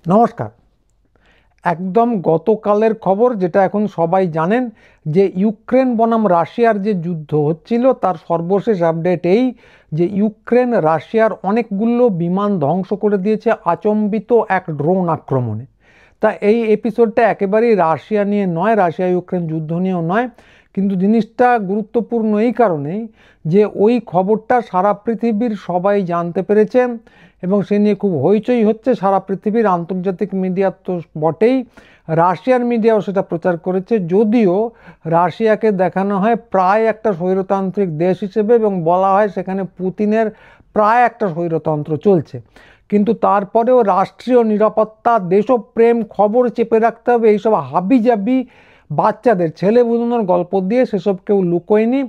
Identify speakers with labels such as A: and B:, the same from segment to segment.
A: নমস্কার। একদম গতকালের খবর, যেটা এখন সবাই জানেন, যে ইউক্রেন বনাম রাশিয়ার যে যুদ্ধ হচ্ছিল তার সর্বশেষ আপডেট এই যে ইউক্রেন রাশিয়ার অনেকগুলো বিমান ধ্বংস করে দিয়েছে আচম্বিত এক ড্রোন আক্রমণে। তা এই এপিসোডটা একেবারেই রাশিয়া নিয়ে নয়, রাশিয়া ইউক্রেন যুদ্ধ নিয়েও নয়, কিন্তু জিনিসটা গুরুত্বপূর্ণ এই কারণেই যে ওই খবরটা সারা পৃথিবীর সবাই জানতে পেরেছে এবং সে নিয়ে খুব হইচই হচ্ছে। সারা পৃথিবীর আন্তর্জাতিক মিডিয়া তো বটেই, রাশিয়ার মিডিয়াও সেটা প্রচার করেছে, যদিও রাশিয়াকে দেখানো হয় প্রায় একটা স্বৈরতান্ত্রিক দেশ হিসেবে এবং বলা হয় সেখানে পুতিনের প্রায় একটা স্বৈরতন্ত্র চলছে। কিন্তু তারপরেও রাষ্ট্রীয় নিরাপত্তা, দেশপ্রেম, খবর চেপে রাখতে হবে, এইসব হাবিজাবি বাচ্চাদের ছেলে বুঝানোর গল্প দিয়ে সেসব কেউ লুকোয়নি।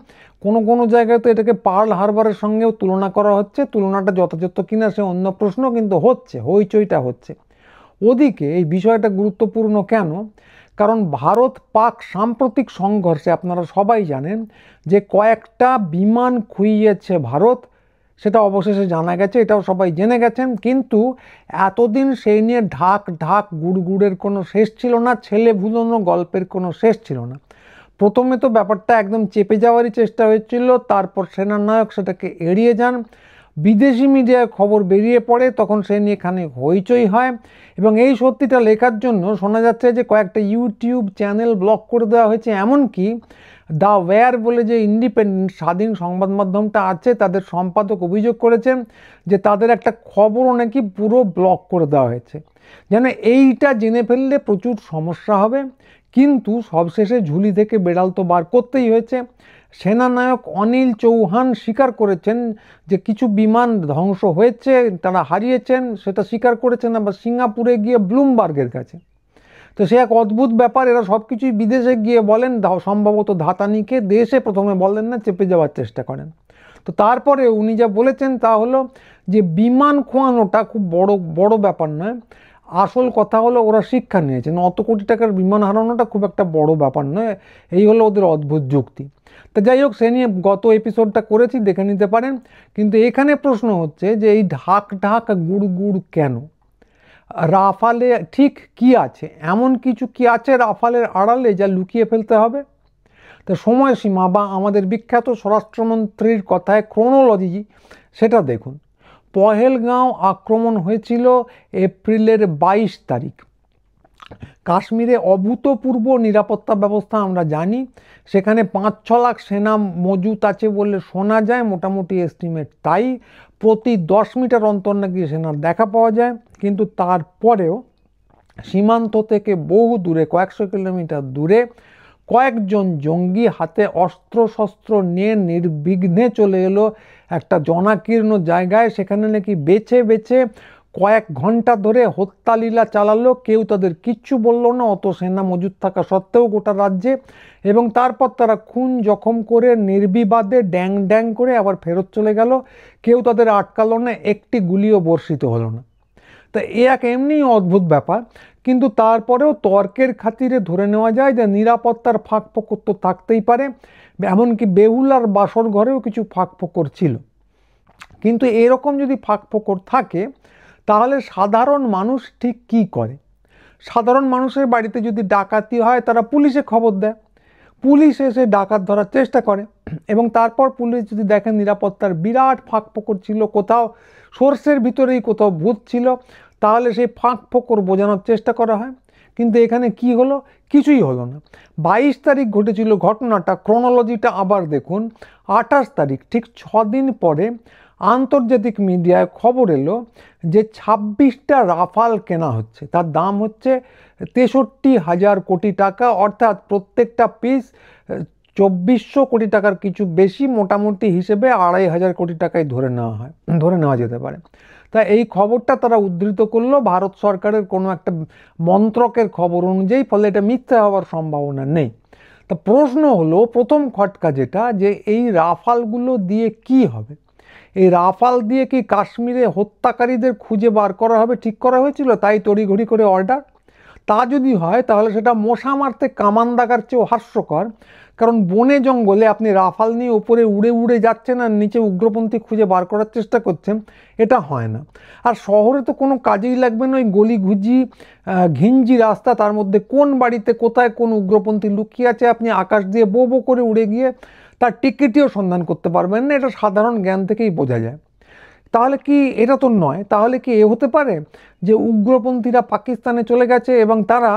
A: কোনো কোনো জায়গায় তো এটাকে পার্ল হারবারের সঙ্গেও তুলনা করা হচ্ছে। তুলনাটা যথাযথ কিনা সে অন্য প্রশ্ন, কিন্তু হচ্ছে, হইচইটা হচ্ছে। ওদিকে এই বিষয়টা গুরুত্বপূর্ণ কেন? কারণ ভারত পাক সাম্প্রতিক সংঘর্ষে আপনারা সবাই জানেন যে কয়েকটা বিমান খুইয়েছে ভারত, সেটা অবশেষে জানা গেছে, এটাও সবাই জেনে গেছেন। কিন্তু এতদিন সেই নিয়ে ঢাক ঢাক গুড়গুড়ের কোনো শেষ ছিল না, ছেলে ভুলোনো গল্পের কোনো শেষ ছিল না। প্রথমে তো ব্যাপারটা একদম চেপে যাওয়ারই চেষ্টা হয়েছিল, তারপর সেনানায়ক সেটাকে এড়িয়ে যান, বিদেশি মিডিয়ায় খবর বেরিয়ে পড়ে, তখন সে নিয়ে খানিক হইচই হয় এবং এই সত্যিটা লেখার জন্য শোনা যাচ্ছে যে কয়েকটা ইউটিউব চ্যানেল ব্লক করে দেওয়া হয়েছে। এমনকি দ্য ওয়্যার বলে যে ইন্ডিপেন্ডেন্ট স্বাধীন সংবাদ মাধ্যমটা আছে, তাদের সম্পাদক অভিযোগ করেছেন যে তাদের একটা খবরও নাকি পুরো ব্লক করে দেওয়া হয়েছে। যেন এইটা জেনে ফেললে প্রচুর সমস্যা হবে, কিন্তু সবশেষে ঝুলি থেকে বেড়াল তো বার করতেই হয়েছে। সেনানায়ক অনিল চৌহান স্বীকার করেছেন যে কিছু বিমান ধ্বংস হয়েছে, তারা হারিয়েছেন, সেটা স্বীকার করেছেন আবার সিঙ্গাপুরে গিয়ে ব্লুমবার্গের কাছে। তো সে এক অদ্ভুত ব্যাপার, এরা সব কিছুই বিদেশে গিয়ে বলেন, সম্ভবত ধাতানিকে দেশে প্রথমে বলেন না, চেপে যাওয়ার চেষ্টা করেন। তো তারপরে উনি যা বলেছেন তা হলো যে বিমান খোয়ানোটা খুব বড় বড় ব্যাপার নয়, আসল কথা হলো ওরা শিক্ষা নিয়েছেন, অত কোটি টাকার বিমান হারানোটা খুব একটা বড় ব্যাপার নয়, এই হলো ওদের অদ্ভুত যুক্তি। তা যাই হোক, সে নিয়ে গত এপিসোডটা করেছি, দেখে নিতে পারেন। কিন্তু এখানে প্রশ্ন হচ্ছে যে এই ঢাক ঢাক গুড় গুড় কেন? রাফালে ঠিক কি আছে, এমন কিছু কি আছে রাফালের আড়ালে যা লুকিয়ে ফেলতে হবে? তো সময়সীমা বা আমাদের বিখ্যাত স্বরাষ্ট্রমন্ত্রীর কথায় ক্রোনোলজি, সেটা দেখুন। পহেলগাঁও আক্রমণ হয়েছিল এপ্রিলের 22 তারিখ। কাশ্মীরে অভূতপূর্ব নিরাপত্তা ব্যবস্থা আমরা জানি, সেখানে 5-6 লাখ সেনা মজুত আছে বলে শোনা যায়, মোটামুটি এস্টিমেট তাই। প্রতি 10 মিটার অন্তর নাকি সেনার দেখা পাওয়া যায়। কিন্তু তারপরেও সীমান্ত থেকে বহু দূরে, কয়েকশো কিলোমিটার দূরে, কয়েকজন জঙ্গি হাতে অস্ত্রশস্ত্র নিয়ে নির্বিঘ্নে চলে এলো একটা জনাকীর্ণ জায়গায়। সেখানে নাকি বেছে বেছে কয়েক ঘন্টা ধরে হত্যালীলা চালালো, কেউ তাদের কিচ্ছু বলল না, অত সেনা মজুদ থাকা সত্ত্বেও গোটা রাজ্যে। এবং তারপর তারা খুন জখম করে নির্বিবাদে ড্যাং ড্যাং করে আবার ফেরত চলে গেল, কেউ তাদের আটকালো না, একটি গুলিও বর্ষিত হলো না। তা এ এক এমনি অদ্ভুত ব্যাপার, কিন্তু তারপরেও তর্কের খাতিরে ধরে নেওয়া যায় যে নিরাপত্তার ফাঁক ফোকর তো থাকতেই পারে, এমনকি বেহুলার বাসর ঘরেও কিছু ফাঁক ফোকর ছিল। কিন্তু এরকম যদি ফাঁক ফোকর থাকে, তাহলে সাধারণ মানুষ ঠিক কী করে? সাধারণ মানুষের বাড়িতে যদি ডাকাতি হয়, তারা পুলিশে খবর দেয়, পুলিশ এসে ডাকাত ধরার চেষ্টা করে, এবং তারপর পুলিশ যদি দেখেন নিরাপত্তার বিরাট ফাঁক ফোকর ছিল, কোথাও সোর্সের ভিতরেই কোথাও ভূত ছিল, তাহলে সেই ফাঁক ফোকর বোঝানোর চেষ্টা করা হয়। কিন্তু এখানে কি হলো? কিছুই হলো না। 22 তারিখ ঘটেছিল ঘটনাটা, ক্রোনোলজিটা আবার দেখুন। 28 তারিখ, ঠিক 6 দিন পরে আন্তর্জাতিক মিডিয়ায় খবর এলো যে 26টা রাফাল কেনা হচ্ছে, তার দাম হচ্ছে 63,000 কোটি টাকা, অর্থাৎ প্রত্যেকটা পিস 2400 কোটি টাকার কিছু বেশি, মোটামুটি হিসেবে 2,500 কোটি টাকায় ধরে নেওয়া যেতে পারে। তা এই খবরটা তারা উদ্ধৃত করলো ভারত সরকারের কোনো একটা মন্ত্রকের খবর অনুযায়ী, ফলে এটা মিথ্যা হওয়ার সম্ভাবনা নেই। তা প্রশ্ন হলো, প্রথম খটকা যেটা, যে এই রাফালগুলো দিয়ে কি হবে? এই রাফাল দিয়ে কি কাশ্মীরে হত্যাকারীদের খুঁজে বার করা হবে? ঠিক করা হয়েছিল, তাই তড়িঘড়ি করে অর্ডার। তা যদি হয় তাহলে সেটা মশা মারতে কামান দাগার চেয়েও হাস্যকর। কারণ বনে জঙ্গলে আপনি রাফাল নিয়ে উপরে উড়ে উড়ে যাচ্ছেন আর নিচে উগ্রপন্থী খুঁজে বার করার চেষ্টা করছেন, এটা হয় না। আর শহরে তো কোনো কাজেই লাগবে না, ওই গলি ঘুজি ঘিঞ্জি রাস্তা, তার মধ্যে কোন বাড়িতে কোথায় কোন উগ্রপন্থী লুকিয়ে আছে আপনি আকাশ দিয়ে বো বো করে উড়ে গিয়ে তার টিকিটিও সন্ধান করতে পারবেন না, এটা সাধারণ জ্ঞান থেকেই বোঝা যায়। তাহলে কি এটা তো নয়, তাহলে কি এ হতে পারে যে উগ্রপন্থীরা পাকিস্তানে চলে গেছে এবং তারা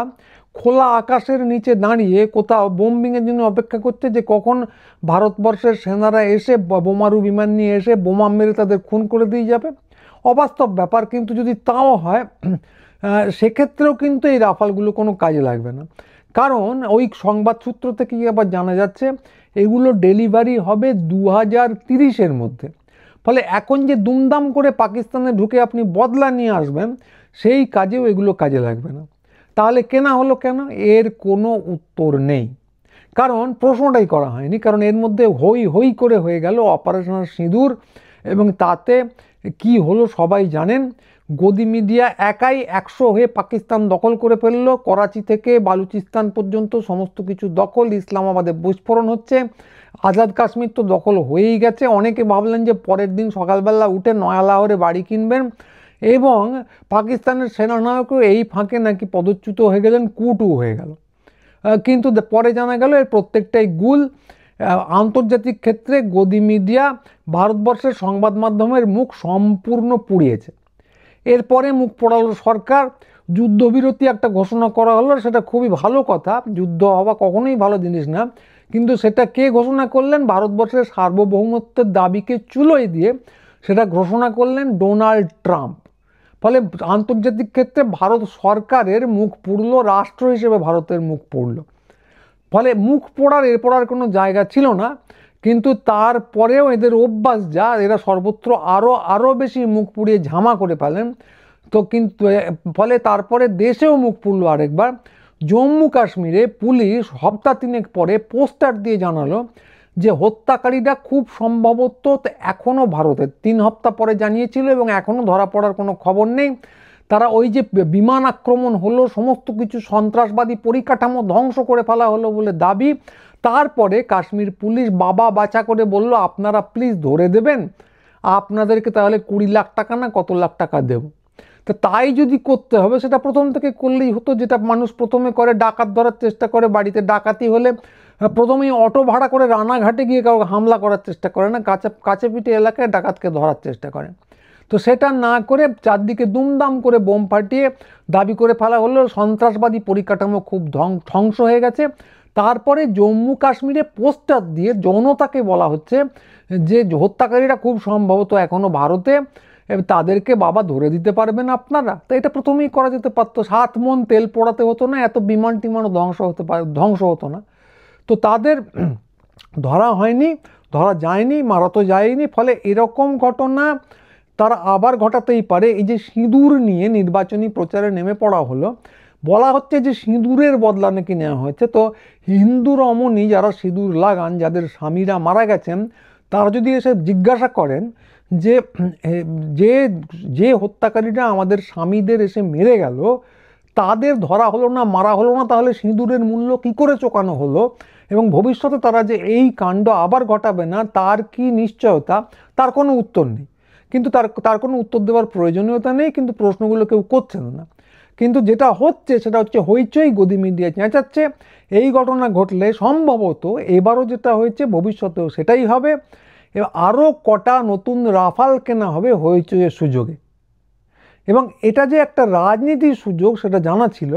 A: খোলা আকাশের নিচে দাঁড়িয়ে কোথাও বোম্বিংয়ের জন্য অপেক্ষা করছে যে কখন ভারতবর্ষের সেনারা এসে বোমারু বিমান নিয়ে এসে বোমা মেরে তাদের খুন করে দিয়ে যাবে? অবাস্তব ব্যাপার। কিন্তু যদি তাও হয় সেক্ষেত্রেও কিন্তু এই রাফালগুলো কোনো কাজে লাগবে না, কারণ ওই সংবাদ সূত্র থেকে আবার জানা যাচ্ছে এগুলো ডেলিভারি হবে 2030-এর মধ্যে। ফলে এখন যে দুমদাম করে পাকিস্তানে ঢুকে আপনি বদলা নিয়ে আসবেন সেই কাজেও এগুলো কাজে লাগবে না। তাহলে কেনা হলো কেন? এর কোনো উত্তর নেই, কারণ প্রশ্নটাই করা হয়নি। কারণ এর মধ্যে হই হই করে হয়ে গেল অপারেশন সিঁদুর, এবং তাতে কি হলো সবাই জানেন। গদি মিডিয়া একাই 100 হয়ে পাকিস্তান দখল করে ফেলল। করাচি থেকে বালুচিস্তান পর্যন্ত সমস্ত কিছু দখল, ইসলামাবাদে বিস্ফোরণ হচ্ছে। আজাদ কাশ্মীর তো দখল হয়েই গেছে। অনেকে ভাবলেন যে পরের দিন সকালবেলা উঠে নয়া লাহোরে বাড়ি কিনবেন, এবং পাকিস্তানের সেনানায়কও এই ফাঁকে নাকি পদচ্যুত হয়ে গেলেন, কুটু হয়ে গেল। কিন্তু পরে জানা গেল এর প্রত্যেকটাই গুল। আন্তর্জাতিক ক্ষেত্রে গদি মিডিয়া ভারতবর্ষের সংবাদ মাধ্যমের মুখ সম্পূর্ণ পুড়িয়েছে। এরপরে মুখ পোড়ালো সরকার, যুদ্ধবিরতি একটা ঘোষণা করা হলো, সেটা খুবই ভালো কথা, যুদ্ধ হওয়া কখনোই ভালো জিনিস না। কিন্তু সেটা কে ঘোষণা করলেন? ভারতবর্ষের সার্বভৌমত্বের দাবিকে চুলোয় দিয়ে সেটা ঘোষণা করলেন ডোনাল্ড ট্রাম্প। ফলে আন্তর্জাতিক ক্ষেত্রে ভারত সরকারের মুখ পুড়ল, রাষ্ট্র হিসেবে ভারতের মুখ পুড়ল। ফলে মুখ পোড়ার এরপর আর কোনো জায়গা ছিল না। কিন্তু তারপরেও এদের অভ্যাস যা, এরা সর্বত্র আরও বেশি মুখ পুড়িয়ে ঝামা করে ফেলেন। তো কিন্তু ফলে তারপরে দেশেও মুখ পুড়ল আরেকবার। জম্মু কাশ্মীরে পুলিশ সপ্তাহ 3 পরে পোস্টার দিয়ে জানালো যে হত্যাকারীরা খুব সম্ভবত এখনও ভারতের। 3 সপ্তাহ পরে জানিয়েছিল এবং এখনও ধরা পড়ার কোনো খবর নেই। তারা ওই যে বিমান আক্রমণ হলো, সমস্ত কিছু সন্ত্রাসবাদী পরিকাঠামো ধ্বংস করে ফেলা হলো বলে দাবি। তারপরে কাশ্মীর পুলিশ বাবা বাঁচা করে বলল আপনারা প্লিজ ধরে দেবেন, আপনাদেরকে তাহলে 20 লাখ টাকা না কত লাখ টাকা দেব। তো তাই যদি করতে হবে সেটা প্রথম থেকে করলেই হতো, যেটা মানুষ প্রথমে করে, ডাকাত ধরার চেষ্টা করে। বাড়িতে ডাকাতি হলে প্রথমেই অটো ভাড়া করে রানাঘাটে গিয়ে কাউকে হামলা করার চেষ্টা করে না, কাছে পিঠে এলাকায় ডাকাতকে ধরার চেষ্টা করে। তো সেটা না করে চারদিকে দুমদাম করে বোম ফাটিয়ে দাবি করে ফেলা হলো সন্ত্রাসবাদী পরিকাঠামো খুব ধ্বংস হয়ে গেছে। তারপরে জম্মু কাশ্মীরে পোস্টার দিয়ে জনতাকে বলা হচ্ছে যে হত্যাকারীরা খুব সম্ভবত এখনও ভারতে, তাদেরকে বাবা ধরে দিতে পারবেন আপনারা। তো এটা প্রথমেই করা যেতে পারতো, 7 মণ তেল পোড়াতে হতো না, এত বিমান টিমানও ধ্বংস হতো না। তো তাদের ধরা হয়নি, ধরা যায়নি, মারা তো যায়নি। ফলে এরকম ঘটনা তারা আবার ঘটাতেই পারে। এই যে সিঁদুর নিয়ে নির্বাচনী প্রচারে নেমে পড়া হলো, বলা হচ্ছে যে সিঁদুরের বদলা নাকি নেওয়া হয়েছে। তো হিন্দু রমণী যারা সিঁদুর লাগান, যাদের স্বামীরা মারা গেছেন, তারা যদি এসে জিজ্ঞাসা করেন যে যে যে হত্যাকারীরা আমাদের স্বামীদের এসে মেরে গেল তাদের ধরা হলো না, মারা হলো না, তাহলে সিঁদুরের মূল্য কি করে চোকানো হলো, এবং ভবিষ্যতে তারা যে এই কাণ্ড আবার ঘটাবে না তার কি নিশ্চয়তা, তার কোনো উত্তর নেই। কিন্তু তার কোনো উত্তর দেওয়ার প্রয়োজনীয়তা নেই, কিন্তু প্রশ্নগুলো কেউ করছেন না। কিন্তু যেটা হচ্ছে সেটা হচ্ছে হইচই, গদি মিডিয়া চেঁচাচ্ছে। এই ঘটনা ঘটলে সম্ভবত এবারও যেটা হয়েছে ভবিষ্যতেও সেটাই হবে। এবার আরও কটা নতুন রাফাল কেনা হবে হইচইয়ের সুযোগে। এবং এটা যে একটা রাজনীতির সুযোগ সেটা জানা ছিল।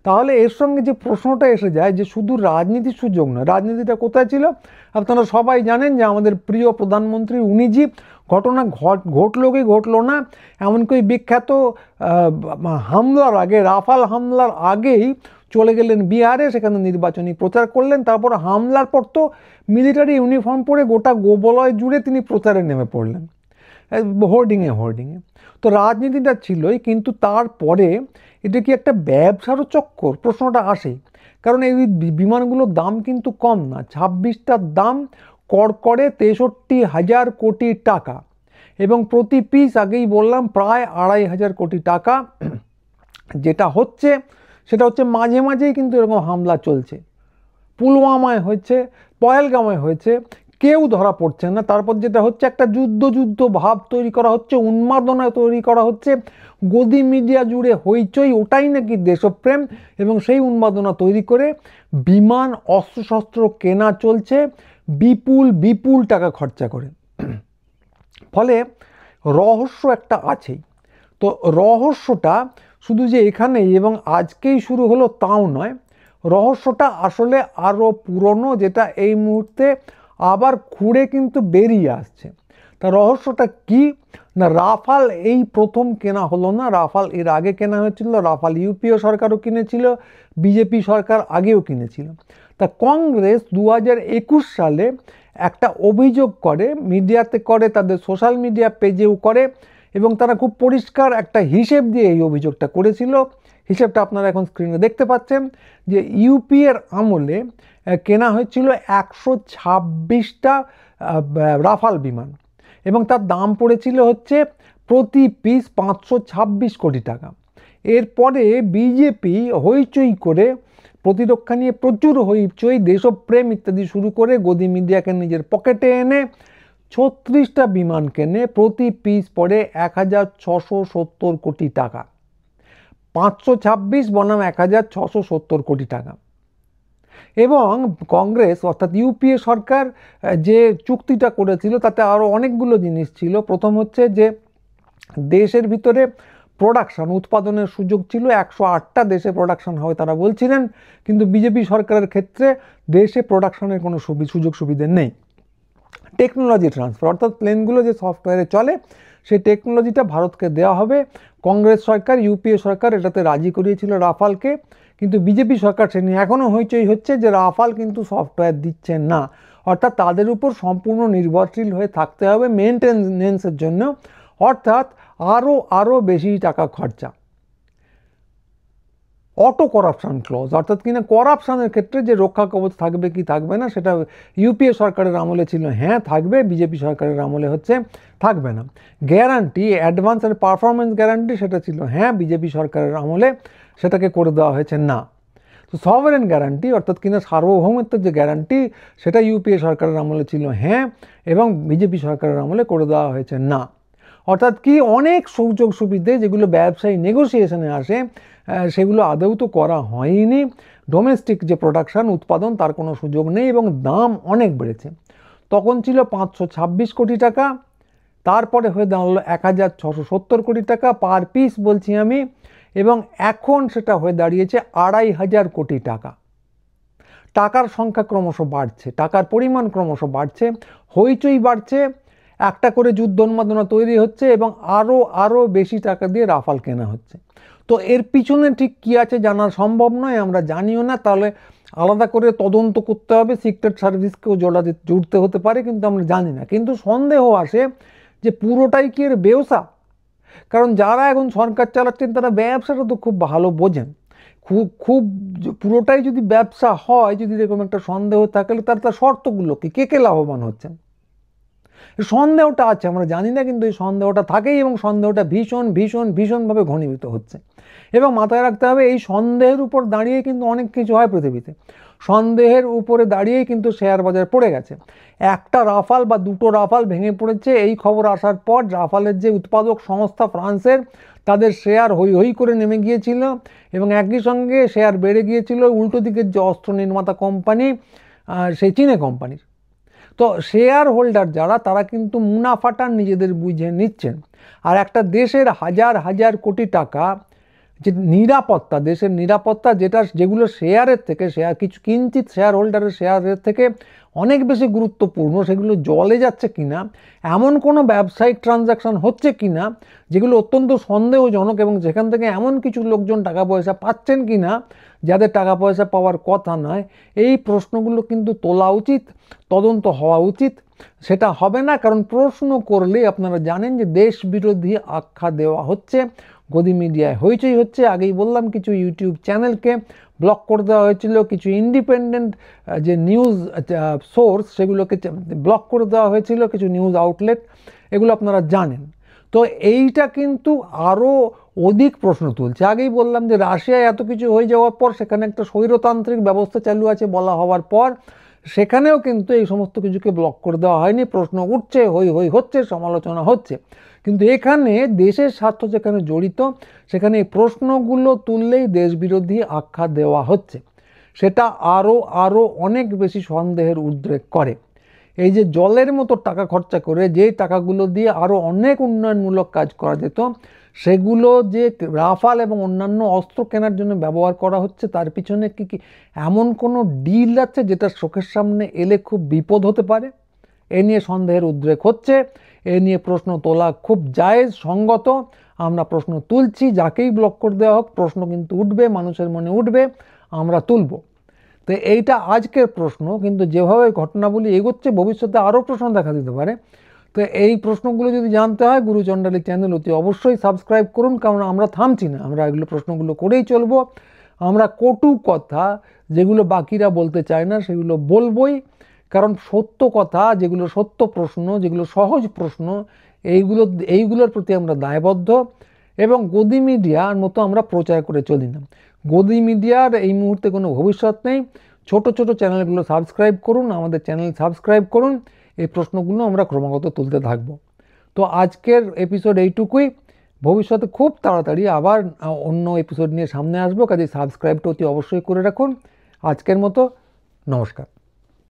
A: তাহলে এর সঙ্গে যে প্রশ্নটা এসে যায় যে শুধু রাজনীতির সুযোগ নয়, রাজনীতিটা কোথায় ছিল? আপনারা সবাই জানেন যে আমাদের প্রিয় প্রধানমন্ত্রী উনিজি ঘটনা ঘটলো কি ঘটলো না, এমনকি ওই বিখ্যাত হামলার আগে, রাফাল হামলার আগেই চলে গেলেন বিহারে, সেখানে নির্বাচনী প্রচার করলেন। তারপর হামলার পর তো মিলিটারি ইউনিফর্ম পরে গোটা গোবলয় জুড়ে তিনি প্রচারে নেমে পড়লেন, হোর্ডিংয়ে। তো রাজনীতিটা ছিলই, কিন্তু তারপরে এটা কি একটা ব্যবসারও চক্কর, প্রশ্নটা আসে। কারণ এই বিমানগুলোর দাম কিন্তু কম না, 26টার দাম কড়কড়ে 63,000 কোটি টাকা, এবং প্রতি পিস আগেই বললাম প্রায় 2,500 কোটি টাকা। যেটা হচ্ছে সেটা হচ্ছে মাঝে মাঝেই কিন্তু এরকম হামলা চলছে। পুলওয়ামায় হয়েছে, পহেলগামে হয়েছে, কেউ ধরা পড়ছে না। তারপর যেটা হচ্ছে একটা যুদ্ধ ভাব তৈরি করা হচ্ছে, উন্মাদনা তৈরি করা হচ্ছে, গদি মিডিয়া জুড়ে হইচই, ওটাই নাকি দেশপ্রেম, এবং সেই উন্মাদনা তৈরি করে বিমান অস্ত্রশস্ত্র কেনা চলছে বিপুল বিপুল টাকা খরচা করে। ফলে রহস্য একটা আছেই। তো রহস্যটা শুধু যে এখানেই এবং আজকেই শুরু হলো তাও নয়, রহস্যটা আসলে আরও পুরনো, যেটা এই মুহূর্তে আবার খুঁড়ে কিন্তু বেরিয়ে আসছে। তা রহস্যটা কি না, রাফাল এই প্রথম কেনা হলো না, রাফাল এর আগে কেনা হয়েছিল, রাফাল ইউপিএ সরকারও কিনেছিল, বিজেপি সরকার আগেও কিনেছিল। তা কংগ্রেস 2021 সালে একটা অভিযোগ করে, মিডিয়াতে করে, তাদের সোশ্যাল মিডিয়া পেজেও করে, এবং তারা খুব পরিষ্কার একটা হিসেব দিয়ে এই অভিযোগটা করেছিল। হিসেবটা আপনারা এখন স্ক্রিনে দেখতে পাচ্ছেন যে ইউপিএর আমলে কেনা হয়েছিল 126টা রাফাল বিমান, এবং তার দাম পড়েছিল হচ্ছে প্রতি পিস 526 কোটি টাকা। এরপরে বিজেপি হইচই করে, প্রতিরক্ষা নিয়ে প্রচুর হইচই, দেশপ্রেম ইত্যাদি শুরু করে গদি মিডিয়াকে নিজের পকেটে এনে 36টা বিমান কেনে, প্রতি পিস পড়ে 1670 কোটি টাকা। 526 বনাম 1670 কোটি টাকা। এবং কংগ্রেস অর্থাৎ ইউপিএ সরকার যে চুক্তিটা করেছিল তাতে আরও অনেকগুলো জিনিস ছিল। প্রথম হচ্ছে যে দেশের ভিতরে প্রোডাকশন, উৎপাদনের সুযোগ ছিল, 108টা দেশে প্রোডাকশন হবে তারা বলছিলেন, কিন্তু বিজেপি সরকারের ক্ষেত্রে দেশে প্রোডাকশনের কোনো সুযোগ সুবিধে নেই। টেকনোলজি ট্রান্সফার, অর্থাৎ প্লেনগুলো যে সফটওয়্যারে চলে সেই টেকনোলজিটা ভারতকে দেওয়া হবে। কংগ্রেস সরকার, ইউপিএ সরকার এটাতে রাজি করিয়েছিল রাফালকে, কিন্তু বিজেপি সরকার সে নিয়ে এখনও হইচই হচ্ছে যে রাফাল কিন্তু সফটওয়্যার দিচ্ছে না, অর্থাৎ তাদের উপর সম্পূর্ণ নির্ভরশীল হয়ে থাকতে হবে মেনটেনেন্সের জন্য, অর্থাৎ আরও বেশি টাকা খরচা। অটো করাপশান ক্লজ, অর্থাৎ কিনা করাপশানের ক্ষেত্রে যে রক্ষা কবচ থাকবে কি থাকবে না, সেটা ইউপিএ সরকারের আমলে ছিল হ্যাঁ থাকবে, বিজেপি সরকারের আমলে হচ্ছে থাকবে না। গ্যারান্টি, অ্যাডভান্স আর পারফরমেন্স গ্যারান্টি, সেটা ছিল হ্যাঁ, বিজেপি সরকারের আমলে সেটাকে করে দেওয়া হয়েছে না। তো সভারেন গ্যারান্টি, অর্থাৎ কিনা সার্বভৌমত্বের যে গ্যারান্টি, সেটা ইউপিএ সরকারের আমলে ছিল হ্যাঁ, এবং বিজেপি সরকারের আমলে করে দেওয়া হয়েছে না। অর্থাৎ কি অনেক সুযোগ সুবিধে যেগুলো ব্যবসায়ী নেগোসিয়েশনে আসে সেগুলো আদৌ তো করা হয়নি। ডোমেস্টিক যে প্রোডাকশান, উৎপাদন, তার কোনো সুযোগ নেই, এবং দাম অনেক বেড়েছে। তখন ছিল 526 কোটি টাকা, তারপরে হয়ে দাঁড়ালো 1670 কোটি টাকা পার পিস বলছি আমি, এবং এখন সেটা হয়ে দাঁড়িয়েছে 2500 কোটি টাকা। টাকার সংখ্যা ক্রমশ বাড়ছে, টাকার পরিমাণ ক্রমশ বাড়ছে, হইচই বাড়ছে, একটা করে যুদ্ধ উন্মাদনা তৈরি হচ্ছে, এবং আরও বেশি টাকা দিয়ে রাফাল কেনা হচ্ছে। তো এর পিছনে ঠিক কী আছে জানা সম্ভব নয়, আমরা জানিও না, তাহলে আলাদা করে তদন্ত করতে হবে, সিক্রেট সার্ভিসকেও জুড়তে হতে পারে, কিন্তু আমরা জানি না। কিন্তু সন্দেহ আসে যে পুরোটাই কি এর বেওসা, কারণ যারা এখন সরকার চালাচ্ছেন তারা ব্যবসাটা তো খুব ভালো বোঝেন। খুব পুরোটাই যদি ব্যবসা হয়, যদি এরকম একটা সন্দেহ থাকলে তার শর্তগুলো কি, কে লাভবান হচ্ছেন, সন্দেহটা আছে, আমরা জানি না, কিন্তু এই সন্দেহটা থাকেই, এবং সন্দেহটা ভীষণ ভীষণ ভীষণভাবে ঘনীভূত হচ্ছে। এবং মাথায় রাখতে হবে এই সন্দেহের উপর দাঁড়িয়ে কিন্তু অনেক কিছু হয় পৃথিবীতে, সন্দেহের উপরে দাঁড়িয়েই কিন্তু শেয়ার বাজার পড়ে গেছে। একটা রাফাল বা দুটো রাফাল ভেঙে পড়েছে এই খবর আসার পর রাফালের যে উৎপাদক সংস্থা ফ্রান্সের, তাদের শেয়ার হই হই করে নেমে গিয়েছিল, এবং একই সঙ্গে শেয়ার বেড়ে গিয়েছিল উল্টো দিকের যে অস্ত্র নির্মাতা কোম্পানি, সেই চীনে কোম্পানির। তো শেয়ার হোল্ডার যারা, তারা কিন্তু মুনাফাটা নিজেদের বুঝে নিচ্ছেন, আর একটা দেশের হাজার হাজার কোটি টাকা যে নিরাপত্তা, দেশের নিরাপত্তা, যেগুলো শেয়ারের থেকে, কিছু কিঞ্চিত শেয়ার হোল্ডারের শেয়ারের থেকে অনেক বেশি গুরুত্বপূর্ণ, সেগুলো জলে যাচ্ছে কিনা, এমন কোনো ব্যবসায়িক ট্রানজাকশন হচ্ছে কিনা যেগুলো অত্যন্ত সন্দেহজনক, এবং যেখান থেকে এমন কিছু লোকজন টাকা পয়সা পাচ্ছেন কিনা যাদের টাকা পয়সা পাওয়ার কথা নয়, এই প্রশ্নগুলো কিন্তু তোলা উচিত, তদন্ত হওয়া উচিত। সেটা হবে না, কারণ প্রশ্ন করলে আপনারা জানেন যে দেশ বিরোধী আখ্যা দেওয়া হচ্ছে, গদি মিডিয়ায় হইচই হচ্ছে। আগেই বললাম কিছু ইউটিউব চ্যানেলকে ব্লক করে দেওয়া হয়েছিল, কিছু ইন্ডিপেন্ডেন্ট যে নিউজ সোর্স সেগুলোকে ব্লক করে দেওয়া হয়েছিল, কিছু নিউজ আউটলেট, এগুলো আপনারা জানেন। তো এইটা কিন্তু আরও অধিক প্রশ্ন তুলছে। আগেই বললাম যে রাশিয়ায় এত কিছু হয়ে যাওয়ার পর সেখানে একটা স্বৈরতান্ত্রিক ব্যবস্থা চালু আছে বলা হওয়ার পর সেখানেও কিন্তু এই সমস্ত কিছুকে ব্লক করে দেওয়া হয়নি, প্রশ্ন উঠছে, হই হই হচ্ছে, সমালোচনা হচ্ছে। কিন্তু এখানে দেশের স্বার্থ যেখানে জড়িত সেখানে এই প্রশ্নগুলো তুললেই দেশবিরোধী আখ্যা দেওয়া হচ্ছে, সেটা আরও অনেক বেশি সন্দেহের উদ্রেক করে। এই যে জলের মতো টাকা খরচা করে যেই টাকাগুলো দিয়ে আরও অনেক উন্নয়নমূলক কাজ করা যেত, সেগুলো যে রাফাল এবং অন্যান্য অস্ত্র কেনার জন্য ব্যবহার করা হচ্ছে, তার পিছনে কি এমন কোনো ডিল আছে যেটা চোখের সামনে এলে খুব বিপদ হতে পারে? এ নিয়ে সন্দেহের উদ্রেক হচ্ছে, এ নিয়ে প্রশ্ন তোলা খুব জায়েজ, সঙ্গত। আমরা প্রশ্ন তুলছি, যাকেই ব্লক করে দেওয়া হোক প্রশ্ন কিন্তু উঠবে, মানুষের মনে উঠবে, আমরা তুলব। তো এইটা আজকের প্রশ্ন, কিন্তু যেভাবে ঘটনাবলী এগোচ্ছে ভবিষ্যতে আরও প্রশ্ন দেখা দিতে পারে। তো এই প্রশ্নগুলো যদি জানতে হয় গুরুচণ্ডালী চ্যানেল অতি অবশ্যই সাবস্ক্রাইব করুন, কারণ আমরা থামছি না, আমরা এগুলো প্রশ্নগুলো করেই চলবো। আমরা কটু কথা যেগুলো বাকিরা বলতে চায় না সেগুলো বলবই, কারণ সত্য কথা যেগুলো, সত্য প্রশ্ন যেগুলো, সহজ প্রশ্ন, এইগুলোর প্রতি আমরা দায়বদ্ধ। এবং গদি মিডিয়ার মতো আমরা প্রচার করে চলি না। গদি মিডিয়ার এই মুহূর্তে কোনো ভবিষ্যৎ নেই। ছোট ছোট চ্যানেলগুলো সাবস্ক্রাইব করুন, আমাদের চ্যানেল সাবস্ক্রাইব করুন, এই প্রশ্নগুলো আমরা ক্রমাগত তুলতে থাকবো। তো আজকের এপিসোড এইটুকুই, ভবিষ্যতে খুব তাড়াতাড়ি আবার অন্য এপিসোড নিয়ে সামনে আসবো, কাজে সাবস্ক্রাইবটা অতি অবশ্যই করে রাখুন। আজকের মতো নমস্কার।